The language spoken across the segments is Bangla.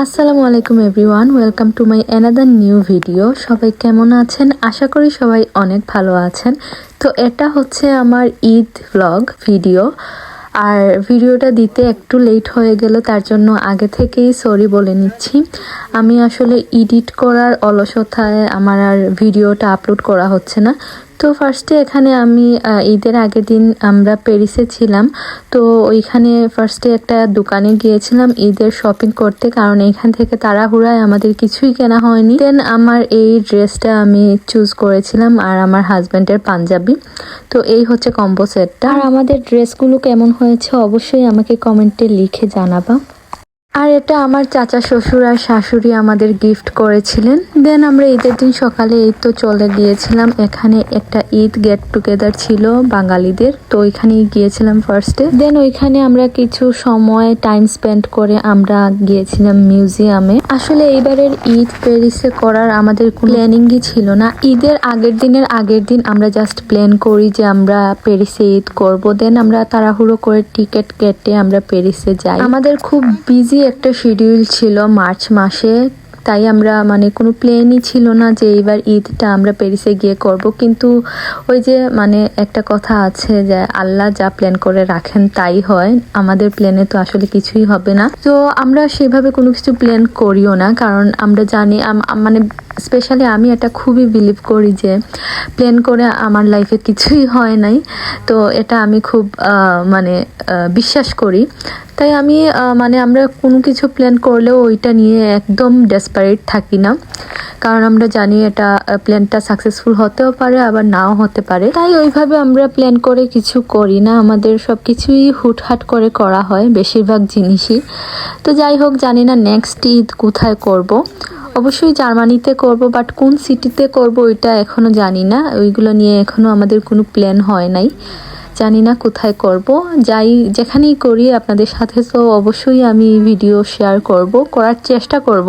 আসসালামু আলাইকুম everyone, welcome to my another new video. সবাই কেমন আছেন? আশা করি সবাই অনেক ভালো আছেন। তো এটা হচ্ছে আমার ঈদ ভ্লগ ভিডিও, আর ভিডিওটা দিতে একটু লেট হয়ে গেল, তার জন্য আগে থেকেই সরি বলে নিচ্ছি। আমি আসলে এডিট করার অলসতায় আমার আর ভিডিওটা আপলোড করা হচ্ছে না। তো ফার্স্টে এখানে আমি ঈদের আগের দিন আমরা প্যারিসে ছিলাম, তো ওইখানে ফার্স্টে একটা দোকানে গিয়েছিলাম ঈদের শপিং করতে, কারণ এখান থেকে তাড়াহুড়ায় আমাদের কিছুই কেনা হয়নি। দেন আমার এই ড্রেসটা আমি চুজ করেছিলাম আর আমার হাজব্যান্ডের পাঞ্জাবি। তো এই হচ্ছে কম্বো সেটটা। আর আমাদের ড্রেসগুলো কেমন হয়েছে অবশ্যই আমাকে কমেন্টে লিখে জানাবা। আর এটা আমার চাচা শ্বশুর আর শাশুড়ি আমাদের গিফট করেছিলেন। দেন আমরা ঈদের দিন সকালে এই তো চলে গিয়েছিলাম, এখানে একটা ঈদ গেট টুগেদার ছিল বাঙালিদের, তো ওইখানেই গিয়েছিলাম ফার্স্টে। দেন ওইখানে আমরা কিছু সময় টাইম স্পেন্ড করে আমরা গিয়েছিলাম মিউজিয়ামে। আসলে এইবারের ঈদ প্যারিসে করার আমাদের কোনো প্ল্যানিংই ছিল না। ঈদের আগের দিন আমরা জাস্ট প্ল্যান করি যে আমরা প্যারিসে ঈদ করব। দেন আমরা তাড়াহুড়ো করে টিকিট কেটে আমরা প্যারিসে যাই। আমাদের খুব বিজি একটা শিডিউল ছিল মার্চ মাসে, তাই আমরা কোনো প্ল্যানই ছিল না যে এইবার ঈদটা আমরা প্যারিসে গিয়ে করব। কিন্তু ওই যে একটা কথা আছে যে আল্লাহ যা প্ল্যান করে রাখেন তাই হয়, আমাদের প্ল্যানে তো আসলে কিছুই হবে না। তো আমরা সেভাবে কোনো কিছু প্ল্যান করিও না, কারণ আমরা জানি স্পেশালি আমি এটা খুবই বিলিভ করি যে প্ল্যান করে আমার লাইফে কিছুই হয় নাই। তো এটা আমি খুব বিশ্বাস করি। তাই আমি আমরা কোনো কিছু প্ল্যান করলেও ওইটা নিয়ে একদম ডেসপারেট থাকি না, কারণ আমরা জানি এটা প্ল্যানটা সাকসেসফুল হতেও পারে আবার নাও হতে পারে। তাই ওইভাবে আমরা প্ল্যান করে কিছু করি না, আমাদের সব কিছুই হুটহাট করে করা হয় বেশিরভাগ জিনিসই। তো যাই হোক, জানি না নেক্সট ঈদ কোথায় করব। অবশ্যই জার্মানিতে করব, বাট কোন সিটিতে করব ওইটা এখনও জানি না। ওইগুলো নিয়ে এখনও আমাদের কোনো প্ল্যান হয় নাই, জানি না কোথায় করব। যাই যেখানেই করি আপনাদের সাথে তো অবশ্যই আমি ভিডিও শেয়ার করার চেষ্টা করব,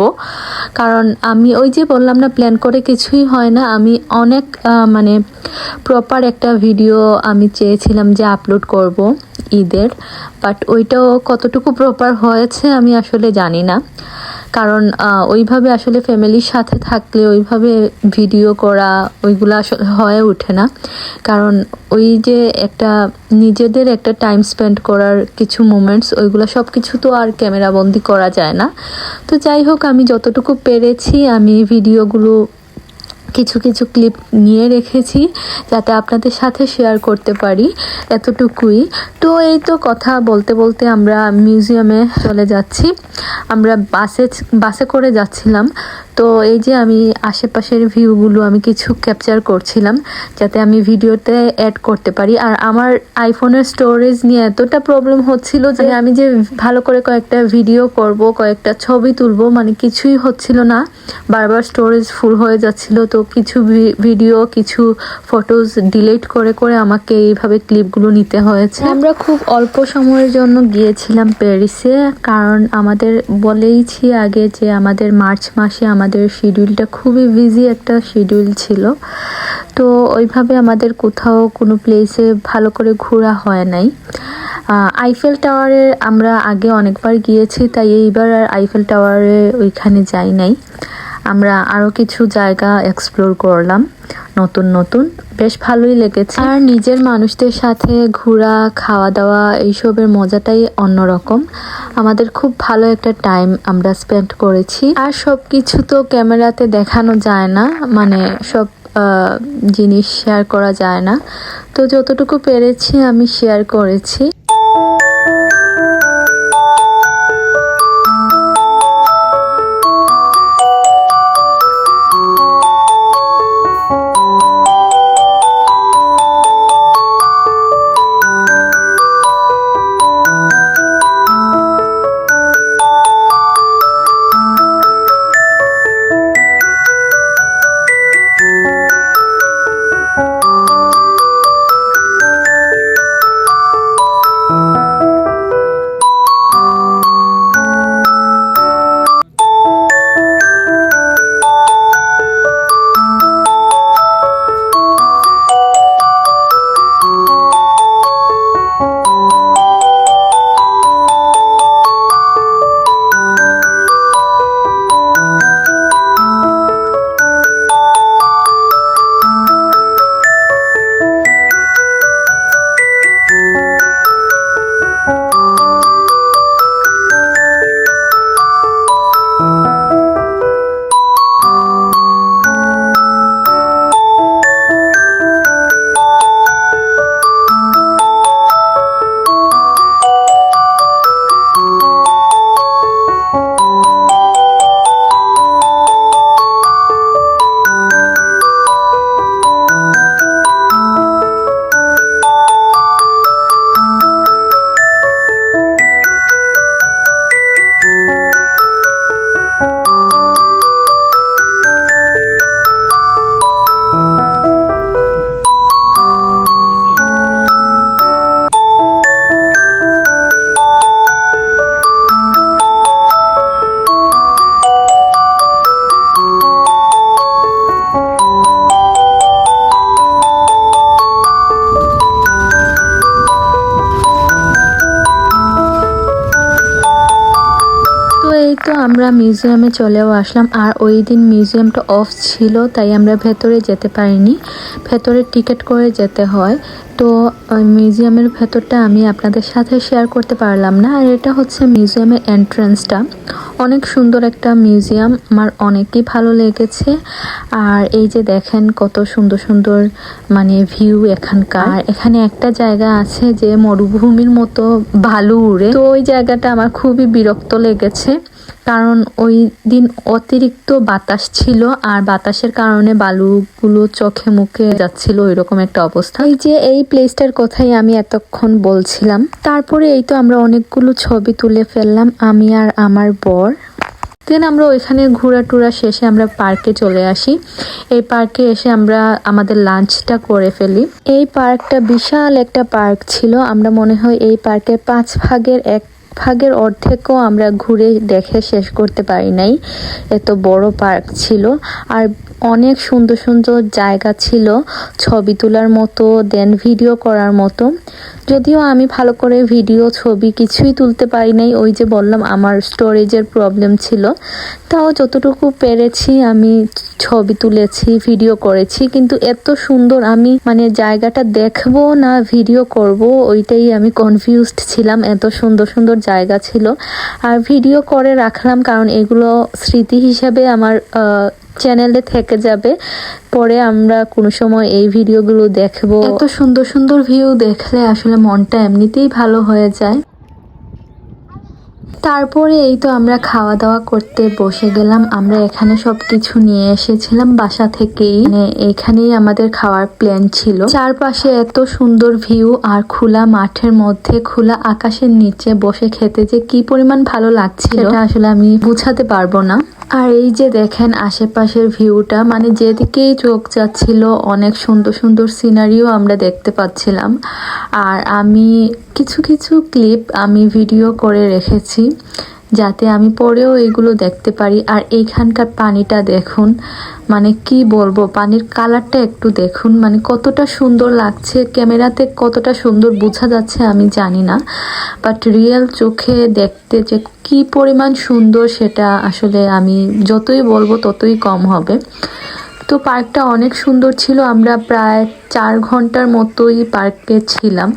কারণ আমি ওই যে বললাম না, প্ল্যান করে কিছুই হয় না। আমি অনেক প্রপার একটা ভিডিও আমি চেয়েছিলাম যে আপলোড করব ঈদের, বাট ওইটাও কতটুকু প্রপার হয়েছে আমি আসলে জানি না, কারণ ওইভাবে আসলে ফ্যামিলির সাথে থাকলে ওইভাবে ভিডিও করা ওইগুলো আসলে হয়ে ওঠে না, কারণ ওই যে একটা নিজেদের একটা টাইম স্পেন্ড করার কিছু মোমেন্টস, ওইগুলো সব কিছু তো আর ক্যামেরাবন্দি করা যায় না। তো যাই হোক, আমি যতটুকু পেরেছি আমি ভিডিওগুলো কিছু কিছু ক্লিপ নিয়ে রেখেছি যাতে আপনাদের সাথে শেয়ার করতে পারি, এতটুকুই। তো এই তো কথা বলতে বলতে আমরা মিউজিয়ামে চলে যাচ্ছি। আমরা বাসে করে যাচ্ছিলাম। তো এই যে আমি আশেপাশের ভিউগুলো আমি কিছু ক্যাপচার করছিলাম যাতে আমি ভিডিওতে অ্যাড করতে পারি। আর আমার আইফোনের স্টোরেজ নিয়ে এতটা প্রবলেম হচ্ছিল যে আমি যে ভালো করে কয়েকটা ভিডিও করব, কয়েকটা ছবি তুলবো, কিছুই হচ্ছিল না, বারবার স্টোরেজ ফুল হয়ে যাচ্ছিল। তো কিছু ভিডিও কিছু ফটোজ ডিলিট করে করে আমাকে এইভাবে ক্লিপগুলো নিতে হয়েছে। আমরা খুব অল্প সময়ের জন্য গিয়েছিলাম প্যারিসে, কারণ আমাদের বলেইছি আগে যে আমাদের মার্চ মাসে আমাদের শিডিউলটা খুবই বিজি একটা শিডিউল ছিল। তো ওইভাবে আমাদের কোথাও কোনো প্লেসে ভালো করে ঘোরা হয় নাই। আইফেল টাওয়ারে আমরা আগে অনেকবার গিয়েছি, তাই এইবার আর আইফেল টাওয়ারে ওইখানে যাই নাই। আমরা আরও কিছু জায়গা এক্সপ্লোর করলাম নতুন নতুন, বেশ ভালোই লেগেছে। আর নিজের মানুষদের সাথে ঘোরা, খাওয়া দাওয়া এইসবের মজাটাই অন্যরকম। আমাদের খুব ভালো একটা টাইম আমরা স্পেন্ড করেছি। আর সব কিছু তো ক্যামেরাতে দেখানো যায় না, সব জিনিস শেয়ার করা যায় না। তো যতটুকু পেরেছি আমি শেয়ার করেছি। তো আমরা মিউজিয়ামে চলেও আসলাম। আর ওই দিন মিউজিয়ামটা অফ ছিল, তাই আমরা ভেতরে যেতে পারিনি। ভেতরে টিকিট করে যেতে হয়। তো মিউজিয়ামের ভেতরটা আমি আপনাদের সাথে শেয়ার করতে পারলাম না। আর এটা হচ্ছে মিউজিয়ামের এন্ট্রান্সটা। অনেক সুন্দর একটা মিউজিয়াম, আমার অনেকই ভালো লেগেছে। আর এই যে দেখেন কত সুন্দর সুন্দর মানে ভিউ এখানকার। আর এখানে একটা জায়গা আছে যে মরুভূমির মতো বালু উড়ে, তো ওই জায়গাটা আমার খুবই বিরক্ত লেগেছে, কারণ ওই দিন অতিরিক্ত বাতাস ছিল আর বাতাসের কারণে বালুগুলো চোখে মুখে যাচ্ছিল, এরকম একটা অবস্থা। এই যে এই প্লেসটার কথাই আমি এতক্ষণ বলছিলাম। তারপরে এই তো আমরা অনেকগুলো ছবি তুলে ফেললাম, আমি আর আমার বর। দেন আমরা ওইখানে ঘোরা টুরা শেষে আমরা পার্কে চলে আসি। এই পার্কে এসে আমরা আমাদের লাঞ্চটা করে ফেলি। এই পার্কটা বিশাল একটা পার্ক ছিল। আমরা মনে হয় এই পার্কের 5 ভাগের 1 ভাগের অর্ধেকও আমরা ঘুরে দেখে শেষ করতে পারি নাই, এত বড় পার্ক ছিল। আর অনেক সুন্দর সুন্দর জায়গা ছিল ছবি তোলার মতো, দেন ভিডিও করার মতো। যদিও আমি ভালো করে ভিডিও ছবি কিছুই তুলতে পারি নাই, ওই যে বললাম আমার স্টোরেজের প্রবলেম ছিল। তাও যতটুকু পেরেছি আমি ছবি তুলেছি, ভিডিও করেছি। কিন্তু এত সুন্দর, আমি মানে জায়গাটা দেখবো না ভিডিও করব, ওইটাই আমি কনফিউজড ছিলাম। এত সুন্দর সুন্দর জায়গা ছিল আর ভিডিও করে রাখলাম, কারণ এগুলো স্মৃতি হিসেবে আমার চ্যানেলে থেকে যাবে। পরে আমরা কোনো সময় এই ভিডিওগুলো দেখবো। এত সুন্দর সুন্দর ভিউ দেখলে আসলে মনটা এমনিতেই ভালো হয়ে যায়। তারপরে এই তো আমরা খাওয়া দাওয়া করতে বসে গেলাম। আমরা এখানে সবকিছু নিয়ে এসেছিলাম বাসা থেকেই, মানে এখানেই আমাদের খাওয়ার প্ল্যান ছিল। চারপাশে এত সুন্দর ভিউ আর খোলা মাঠের মধ্যে খোলা আকাশের নিচে বসে খেতে যে কি পরিমাণ ভালো লাগছিল এটা আসলে আমি বুঝাতে পারবো না। আর এই যে দেখেন আশেপাশের ভিউটা, মানে যেদিকেই চোখ যাচ্ছিল অনেক সুন্দর সুন্দর সিনারিও আমরা দেখতে পাচ্ছিলাম। আর আমি কিছু কিছু ক্লিপ আমি ভিডিও করে রেখেছি যাতে আমি পরেও এগুলো দেখতে পারি। আর এইখানকার পানিটা দেখুন, মানে কি বলবো, পানির কালারটা একটু দেখুন, মানে কতটা সুন্দর লাগছে। ক্যামেরাতে কতটা সুন্দর বোঝা যাচ্ছে আমি জানি না, বাট রিয়েল চোখে দেখতে যে কি পরিমাণ সুন্দর সেটা আসলে আমি যতই বলবো ততই কম হবে। তো পার্কটা অনেক সুন্দর ছিল। আমরা প্রায় 4 ঘন্টার মতোই পার্কে ছিলাম।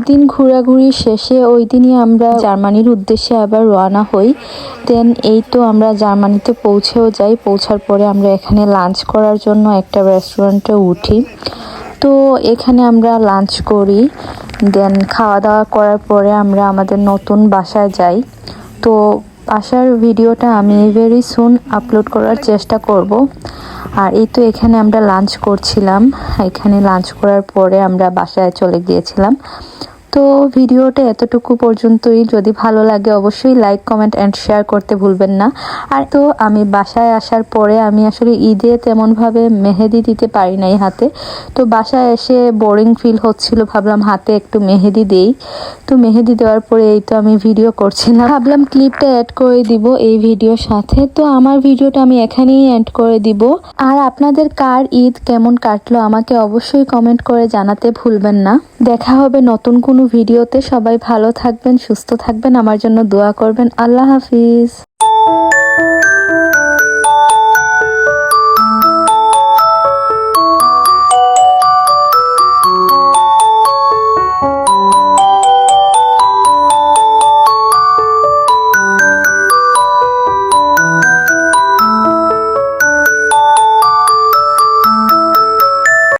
দিন ঘোরাঘুরি শেষে ওই দিনই আমরা জার্মানির উদ্দেশ্যে আবার রওনা হই। দেন এই তো আমরা জার্মানিতে পৌঁছেও যাই। পৌঁছার পরে আমরা এখানে লাঞ্চ করার জন্য একটা রেস্টুরেন্টে উঠি। তো এখানে আমরা লাঞ্চ করি। দেন খাওয়া দাওয়া করার পরে আমরা আমাদের নতুন বাসায় যাই। তো বাসার ভিডিওটা আমি ভেরি সুন আপলোড করার চেষ্টা করব। আর এই তো এখানে আমরা লাঞ্চ করছিলাম। এখানে লাঞ্চ করার পরে আমরা বাসায় চলে গিয়েছিলাম। তো ভিডিওটা এতটুকু পর্যন্তই। যদি ভালো লাগে অবশ্যই লাইক, কমেন্ট অ্যান্ড শেয়ার করতে ভুলবেন না। আর তো আমি বাসায় আসার পরে আমি আসলে ঈদে তেমনভাবে মেহেদি দিতে পারি নাই হাতে। তো বাসায় এসে বোরিং ফিল হচ্ছিল, ভাবলাম হাতে একটু মেহেদি দেই। তো মেহেদি দেওয়ার পরে এই তো আমি ভিডিও করছিলাম, ভাবলাম ক্লিপটা অ্যাড করে দিব এই ভিডিওর সাথে। তো আমার ভিডিওটা আমি এখানেই এন্ড করে দিব। আর আপনাদের কার ঈদ কেমন কাটলো আমাকে অবশ্যই কমেন্ট করে জানাতে ভুলবেন না। দেখা হবে নতুন কোনো ভিডিওতে। সবাই ভালো থাকবেন, সুস্থ থাকবেন, আমার জন্য দোয়া করবেন। আল্লাহ হাফিজ।